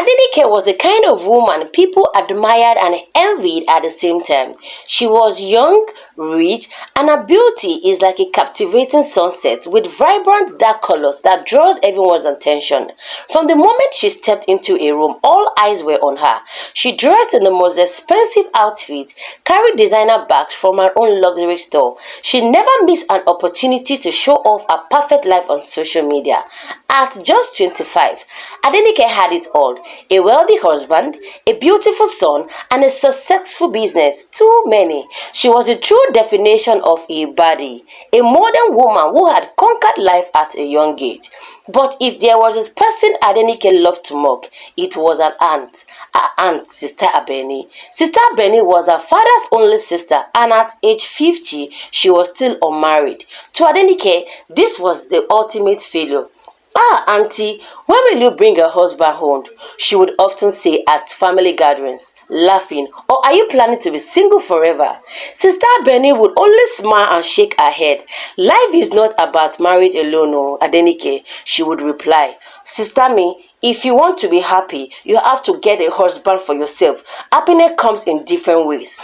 Adenike was a kind of woman people admired and envied at the same time. She was young, rich, and her beauty is like a captivating sunset with vibrant dark colors that draws everyone's attention. From the moment she stepped into a room, all eyes were on her. She dressed in the most expensive outfit, carried designer bags from her own luxury store. She never missed an opportunity to show off her perfect life on social media. At just 25, Adenike had it all: a wealthy husband, a beautiful son, and a successful business. Too many. She was a true definition of a baddie, a modern woman who had conquered life at a young age. But if there was a person Adenike loved to mock, it was her aunt, Sister Abeni. Sister Abeni was her father's only sister, and at age 50, she was still unmarried. To Adenike, this was the ultimate failure. "Ah, auntie, when will you bring your husband home?" she would often say at family gatherings, laughing. "Or are you planning to be single forever?" Sister Benny would only smile and shake her head. "Life is not about marriage alone, no, Adenike," she would reply. "Sister me, if you want to be happy, you have to get a husband for yourself. Happiness comes in different ways."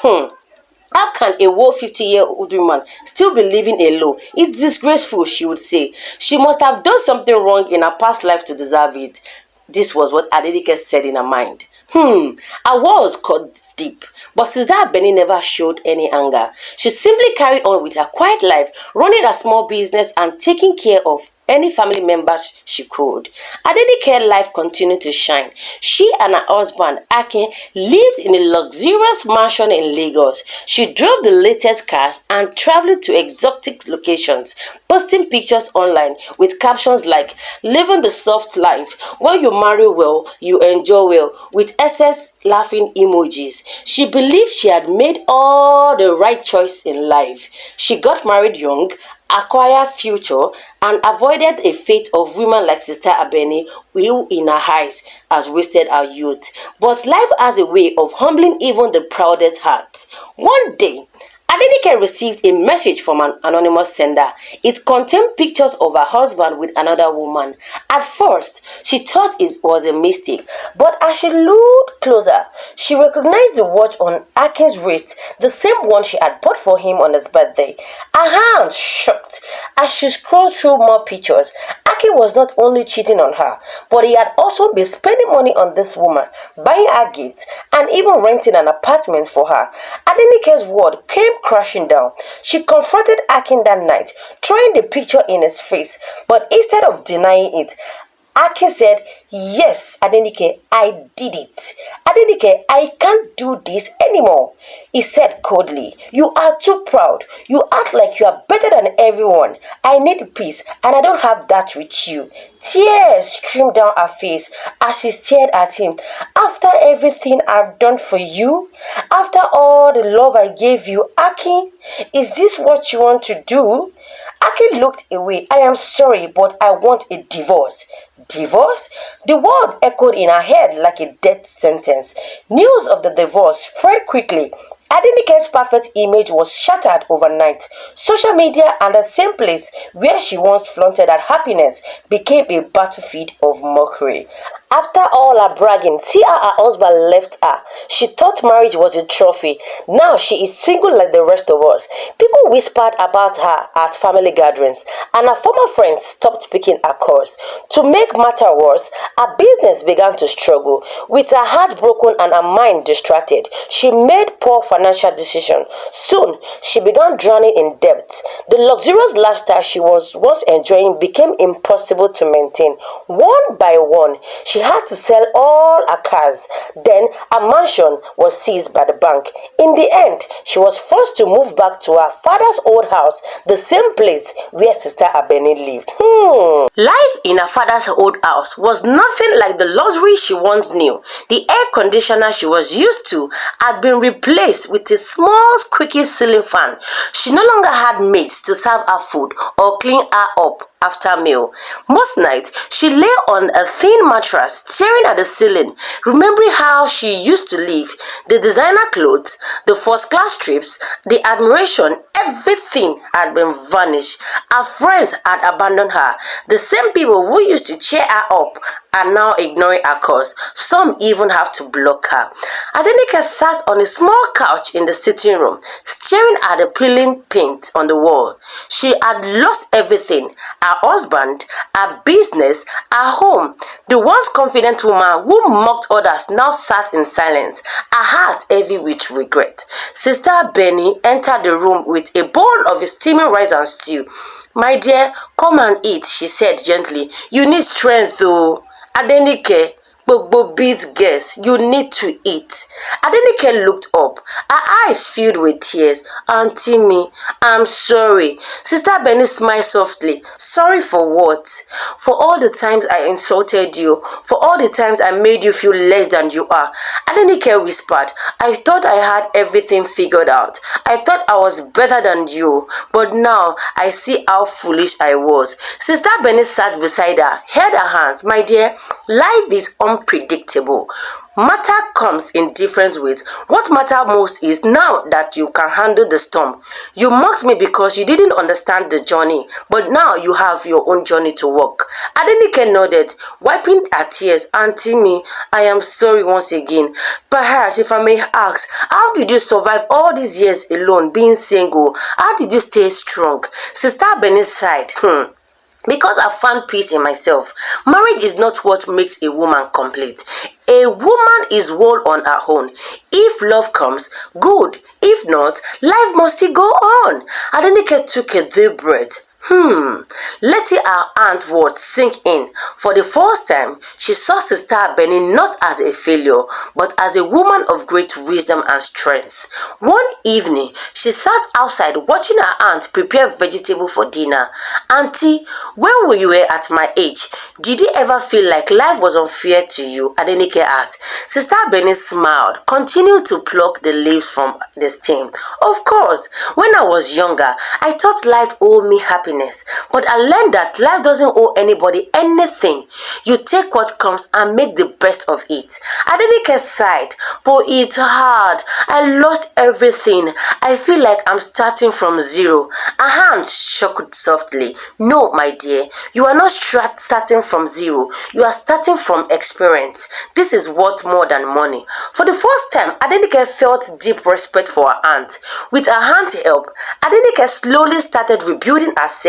How can a whole 50-year-old woman still be living alone? It's disgraceful, she would say. She must have done something wrong in her past life to deserve it. This was what Adenike said in her mind. Her words cut deep, but Sister Benny never showed any anger. She simply carried on with her quiet life, running a small business and taking care of any family members she could. Adenike's life continued to shine. She and her husband, Akin, lived in a luxurious mansion in Lagos. She drove the latest cars and traveled to exotic locations, posting pictures online with captions like "Living the soft life. When you marry well, you enjoy well," with excess laughing emojis. She believed she had made all the right choice in life. She got married young, acquired future, and avoided a fate of women like Sister Abeni, who in her eyes has wasted her youth. But life has a way of humbling even the proudest heart. One day, Adenike received a message from an anonymous sender. It contained pictures of her husband with another woman. At first, she thought it was a mistake, but as she looked closer, she recognized the watch on Akin's wrist, the same one she had bought for him on his birthday. Her hands shook as she scrolled through more pictures. Akin was not only cheating on her, but he had also been spending money on this woman, buying her gifts, and even renting an apartment for her. Adenike's world came crashing down. She confronted Akin that night, throwing the picture in his face, but instead of denying it, Akin said, "Yes, Adenike, I did it. Adenike, I can't do this anymore," he said coldly. "You are too proud. You act like you are better than everyone. I need peace, and I don't have that with you." Tears streamed down her face as she stared at him. "After everything I've done for you, after all the love I gave you, Akin, is this what you want to do?" Akin looked away. "I am sorry, but I want a divorce." Divorce? The word echoed in her head like a death sentence. News of the divorce spread quickly. Adenike's perfect image was shattered overnight. Social media and the same place where she once flaunted her happiness became a battlefield of mockery. After all her bragging, see how her husband left her. She thought marriage was a trophy. Now she is single like the rest of us. People whispered about her at family gatherings, and her former friends stopped speaking her cause. To make matter worse, her business began to struggle. With her heart broken and her mind distracted, she made poor financial decisions. Soon, she began drowning in debt. The luxurious lifestyle she was once enjoying became impossible to maintain. One by one, she had to sell all her cars. Then her mansion was seized by the bank. In the end, she was forced to move back to her father's old house, the same place where Sister Abeni lived. Life in her father's old house was nothing like the luxury she once knew. The air conditioner she was used to had been replaced with a small squeaky ceiling fan. She no longer had maids to serve her food or clean her up after meal. Most nights, she lay on a thin mattress, staring at the ceiling, remembering how she used to live. The designer clothes, the first-class trips, the admiration, everything had been vanished. Her friends had abandoned her. The same people who used to cheer her up are now ignoring her calls. Some even have to block her. Adenike sat on a small couch in the sitting room, staring at the peeling paint on the wall. She had lost everything: her husband, her business, her home. The once confident woman who mocked others now sat in silence, her heart heavy with regret. Sister Benny entered the room with a bowl of steaming rice and stew. "My dear, come and eat," she said gently. "You need strength though." Adenike, Gbogbo beats guess, "You need to eat." Adenike looked up, her eyes filled with tears. "Auntie me, I'm sorry." Sister Benny smiled softly. "Sorry for what?" "For all the times I insulted you, for all the times I made you feel less than you are." Adenike whispered, "I thought I had everything figured out. I thought I was better than you, but now I see how foolish I was." Sister Benny sat beside her, held her hands. "My dear, life is unpredictable. Matter comes in different ways. What matters most is now that you can handle the storm. You mocked me because you didn't understand the journey, but now you have your own journey to walk." Adenike nodded, wiping her tears. "Auntie me, I am sorry once again. Perhaps if I may ask, how did you survive all these years alone, being single? How did you stay strong?" Sister Benny sighed. "Because I found peace in myself. Marriage is not what makes a woman complete. A woman is whole on her own. If love comes, good. If not, life must still go on." Adenike took a deep breath. Letting her aunt's words sink in. For the first time, she saw Sister Benny not as a failure, but as a woman of great wisdom and strength. One evening, she sat outside watching her aunt prepare vegetables for dinner. "Auntie, when you were at my age, did you ever feel like life was unfair to you?" Adenike asked. Sister Benny smiled, continued to pluck the leaves from the stem. "Of course, when I was younger, I thought life owed me happiness. But I learned that life doesn't owe anybody anything. You take what comes and make the best of it." Adenike sighed. "But it's hard. I lost everything. I feel like I'm starting from zero." Her hands shook softly. "No, my dear, you are not starting from zero. You are starting from experience. This is worth more than money." For the first time, Adenike felt deep respect for her aunt. With her aunt's help, Adenike slowly started rebuilding herself.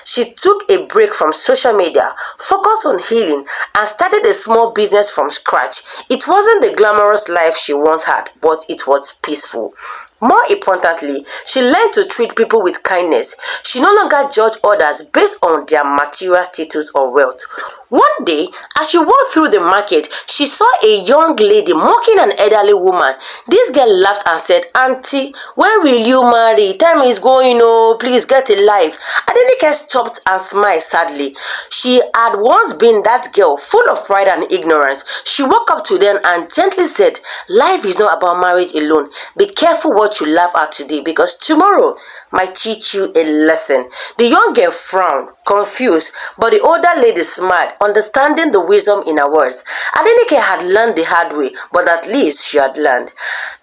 She took a break from social media, focused on healing, and started a small business from scratch. It wasn't the glamorous life she once had, but it was peaceful. More importantly, she learned to treat people with kindness. She no longer judged others based on their material status or wealth. One day, as she walked through the market, she saw a young lady mocking an elderly woman. This girl laughed and said, "Auntie, when will you marry? Time is going, oh, please get a life." Adenike stopped and smiled sadly. She had once been that girl, full of pride and ignorance. She walked up to them and gently said, "Life is not about marriage alone. Be careful what you laugh at today, because tomorrow might teach you a lesson." The young girl frowned, confused, but the older lady smiled, understanding the wisdom in her words. Adenike had learned the hard way, but at least she had learned.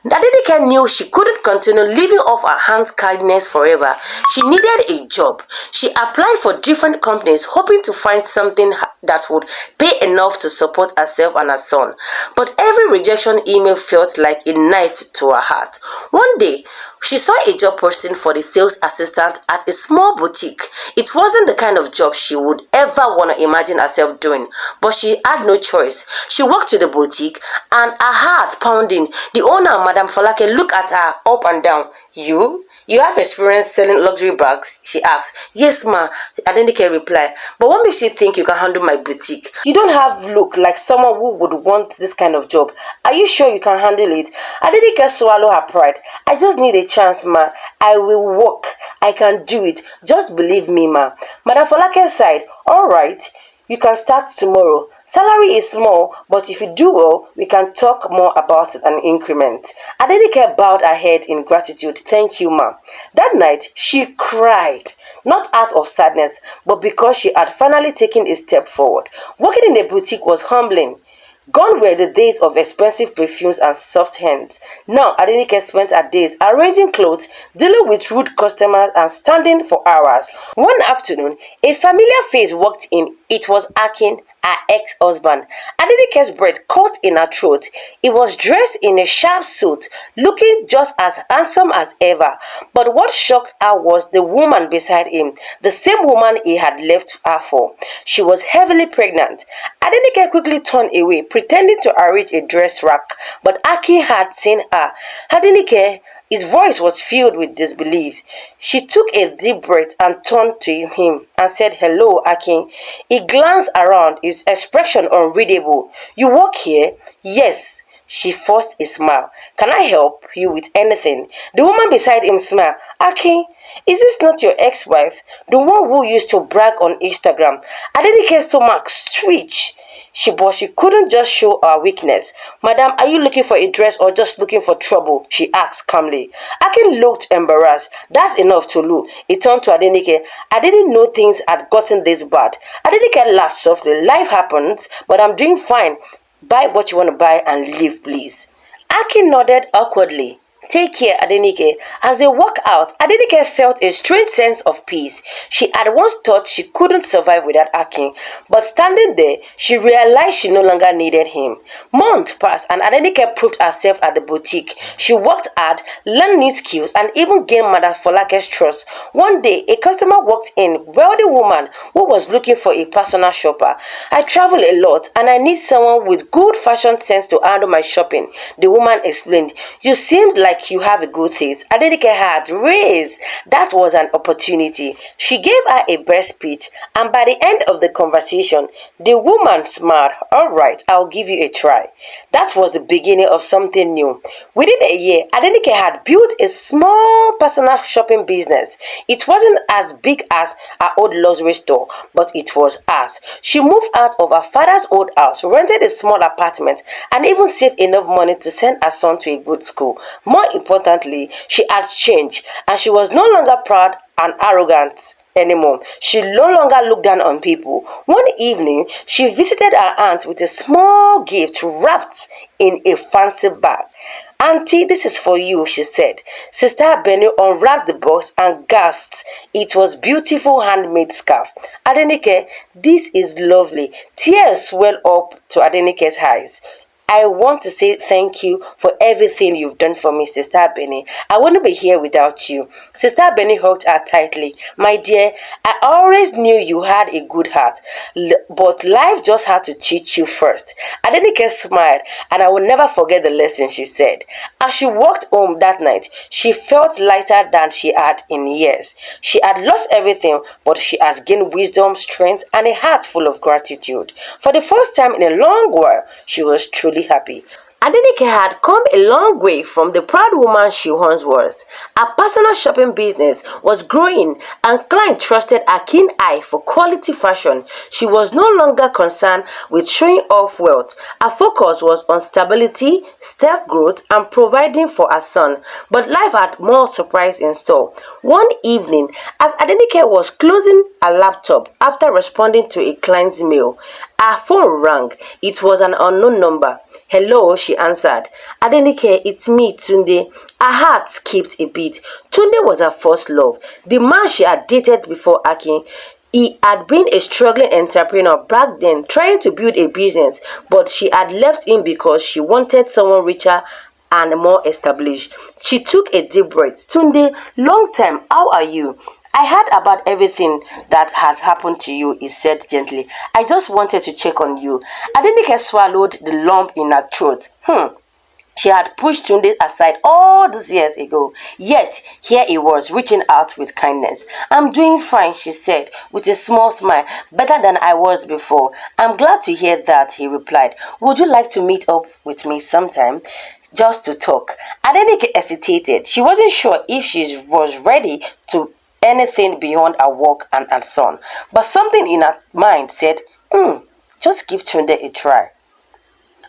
Adenike knew she couldn't continue living off her aunt's kindness forever. She needed a job. She applied for different companies, hoping to find something that would pay enough to support herself and her son. But every rejection email felt like a knife to her heart. One day, she saw a job posting for the sales assistant at a small boutique. It wasn't the kind of job she would ever want to imagine herself doing, but she had no choice. She walked to the boutique, and her heart pounding. The owner, Madam Folake, looked at her up and down. You have experience selling luxury bags?" she asked. "Yes, ma," Adenike replied. "But what makes you think you can handle my boutique? You don't have look like someone who would want this kind of job. Are you sure you can handle it?" Adenike swallowed her pride. "I just need a chance, ma. I will work. I can do it. Just believe me, ma." Madam Folake sighed. "All right. You can start tomorrow. Salary is small, but if you do well, we can talk more about an increment." Adenike bowed her head in gratitude. "Thank you, ma." That night, she cried, not out of sadness, but because she had finally taken a step forward. Working in a boutique was humbling. Gone were the days of expensive perfumes and soft hands. Now, Adenike spent her days arranging clothes, dealing with rude customers, and standing for hours. One afternoon, a familiar face walked in. It was Akin. her ex-husband. Adenike's breath caught in her throat. He was dressed in a sharp suit, looking just as handsome as ever. But what shocked her was the woman beside him, the same woman he had left her for. She was heavily pregnant. Adenike quickly turned away, pretending to arrange a dress rack, but Akin had seen her. Adenike, his voice was filled with disbelief. She took a deep breath and turned to him and said, "Hello, Akin." He glanced around, his expression unreadable. "You work here?" "Yes." She forced a smile. "Can I help you with anything?" The woman beside him smiled. "Akin, is this not your ex-wife? The one who used to brag on Instagram?" Adenike's stomach switched. But she couldn't just show her weakness. "Madam, are you looking for a dress or just looking for trouble?" she asked calmly. Akin looked embarrassed. "That's enough, Tolu." He turned to Adenike. "I didn't know things had gotten this bad." Adenike laughed softly. "Life happens, but I'm doing fine. Buy what you want to buy and leave, please." Akin nodded awkwardly. "Take care, Adenike." As they walked out, Adenike felt a strange sense of peace. She had once thought she couldn't survive without Akin, but standing there, she realized she no longer needed him. Months passed and Adenike proved herself at the boutique. She worked hard, learned new skills, and even gained Madam Folake's trust. One day, a customer walked in, wealthy woman who was looking for a personal shopper. "I travel a lot and I need someone with good fashion sense to handle my shopping," the woman explained. "You seemed like you have a good taste." Adenike had raised. That was an opportunity. She gave her a brief speech, and by the end of the conversation, the woman smiled. "All right, I'll give you a try." That was the beginning of something new. Within a year, Adenike had built a small personal shopping business. It wasn't as big as her old luxury store, but it was hers. She moved out of her father's old house, rented a small apartment, and even saved enough money to send her son to a good school. More importantly, she had changed, and she was no longer proud and arrogant anymore. She no longer looked down on people. One evening, she visited her aunt with a small gift wrapped in a fancy bag. "Auntie, this is for you," she said. Sister Benny unwrapped the box and gasped. It was beautiful handmade scarf. "Adenike, this is lovely." Tears welled up to Adenike's eyes. "I want to say thank you for everything you've done for me, Sister Benny. I wouldn't be here without you." Sister Benny hugged her tightly. "My dear, I always knew you had a good heart, but life just had to teach you first." Adenike smiled, and I will never forget the lesson she said. As she walked home that night, she felt lighter than she had in years. She had lost everything, but she has gained wisdom, strength, and a heart full of gratitude. For the first time in a long while, she was truly happy. Adenike had come a long way from the proud woman she once was. Her personal shopping business was growing, and clients trusted her keen eye for quality fashion. She was no longer concerned with showing off wealth. Her focus was on stability, self-growth, and providing for her son. But life had more surprise in store. One evening, as Adenike was closing her laptop after responding to a client's mail, her phone rang. It was an unknown number. "Hello," she answered. "Adenike, it's me, Tunde." Her heart skipped a beat. Tunde was her first love, the man she had dated before Akin. He had been a struggling entrepreneur back then, trying to build a business, but she had left him because she wanted someone richer and more established. She took a deep breath. "Tunde, long time, how are you? I heard about everything that has happened to you," he said gently. "I just wanted to check on you." Adenike swallowed the lump in her throat. She had pushed Tunde aside all these years ago, yet here he was, reaching out with kindness. "I'm doing fine," she said, with a small smile. "Better than I was before." "I'm glad to hear that," he replied. "Would you like to meet up with me sometime? Just to talk?" Adenike hesitated. She wasn't sure if she was ready to anything beyond her work and her son. But something in her mind said, just give Tunde a try."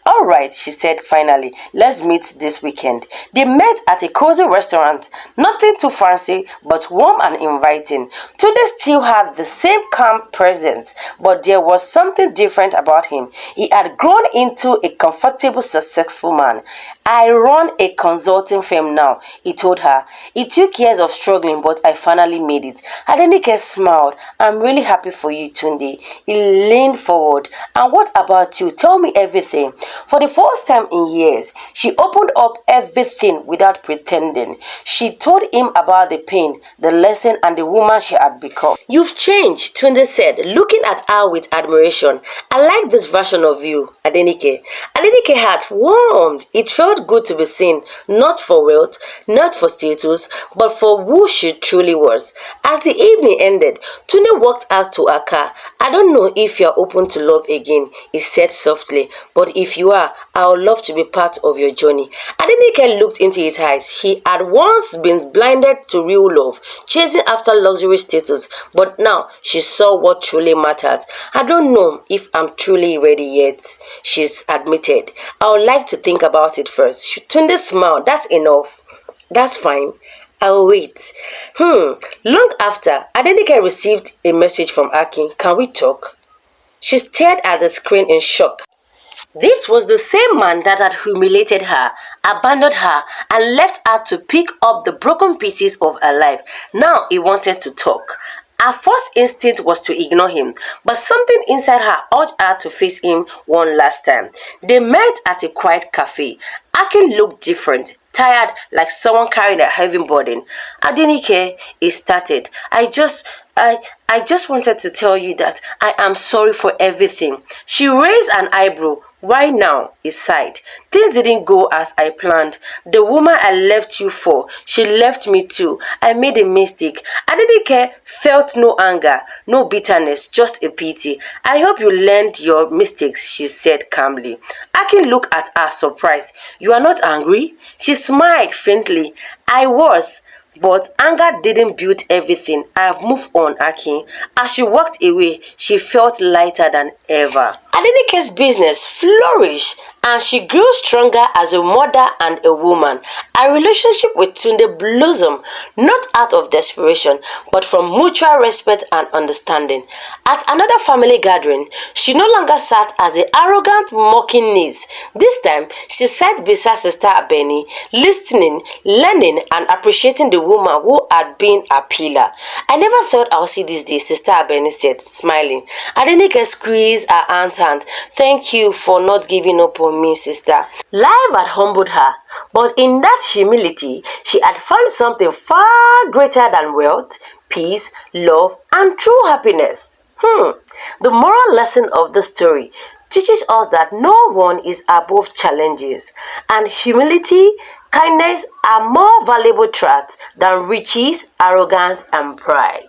"All right," she said finally, "let's meet this weekend." They met at a cozy restaurant, nothing too fancy, but warm and inviting. Tunde still had the same calm presence, but there was something different about him. He had grown into a comfortable, successful man. "I run a consulting firm now," he told her. "It took years of struggling, but I finally made it." Adenike smiled. "I'm really happy for you, Tunde." He leaned forward. "And what about you? Tell me everything." For the first time in years, she opened up everything without pretending. She told him about the pain, the lesson, and the woman she had become. "You've changed," Tunde said, looking at her with admiration. "I like this version of you, Adenike." Adenike's heart warmed. It felt good to be seen, not for wealth, not for status, but for who she truly was. As the evening ended, Tunde walked out to her car. "I don't know if you're open to love again," he said softly, "but if you are, I would love to be part of your journey." Adenike looked into his eyes. She had once been blinded to real love, chasing after luxury status, but now she saw what truly mattered. "I don't know if I'm truly ready yet," she admitted. "I would like to think about it first." Tunde smiled. "That's enough." "That's fine. I'll wait." Long after, Adenike received a message from Akin. "Can we talk?" She stared at the screen in shock. This was the same man that had humiliated her, abandoned her, and left her to pick up the broken pieces of her life. Now he wanted to talk. Her first instinct was to ignore him, but something inside her urged her to face him one last time. They met at a quiet cafe. Akin looked different, tired, like someone carrying a heavy burden. "Adenike," he started, I just wanted to tell you that I am sorry for everything." She raised an eyebrow. "Why now?" he sighed. "Things didn't go as I planned. The woman I left you for, she left me too. I made a mistake." Adenike felt no anger, no bitterness, just a pity. "I hope you learned your mistakes," she said calmly. Akin looked at her, surprised. "You are not angry?" She smiled faintly. "I was. But anger didn't build everything. I have moved on, Akin." As she walked away, she felt lighter than ever. Adenike's business flourished, and she grew stronger as a mother and a woman. Her relationship with Tunde blossomed, not out of desperation, but from mutual respect and understanding. At another family gathering, she no longer sat as an arrogant, mocking niece. This time, she sat beside Sister Abeni, listening, learning, and appreciating the woman who had been a pillar. "I never thought I would see this day," Sister Abeni said, smiling. Adenike squeezed her aunt's hand. "Thank you for not giving up on me, sister." Life had humbled her, but in that humility, she had found something far greater than wealth, peace, love, and true happiness. The moral lesson of the story teaches us that no one is above challenges, and humility, kindness are more valuable traits than riches, arrogance, and pride.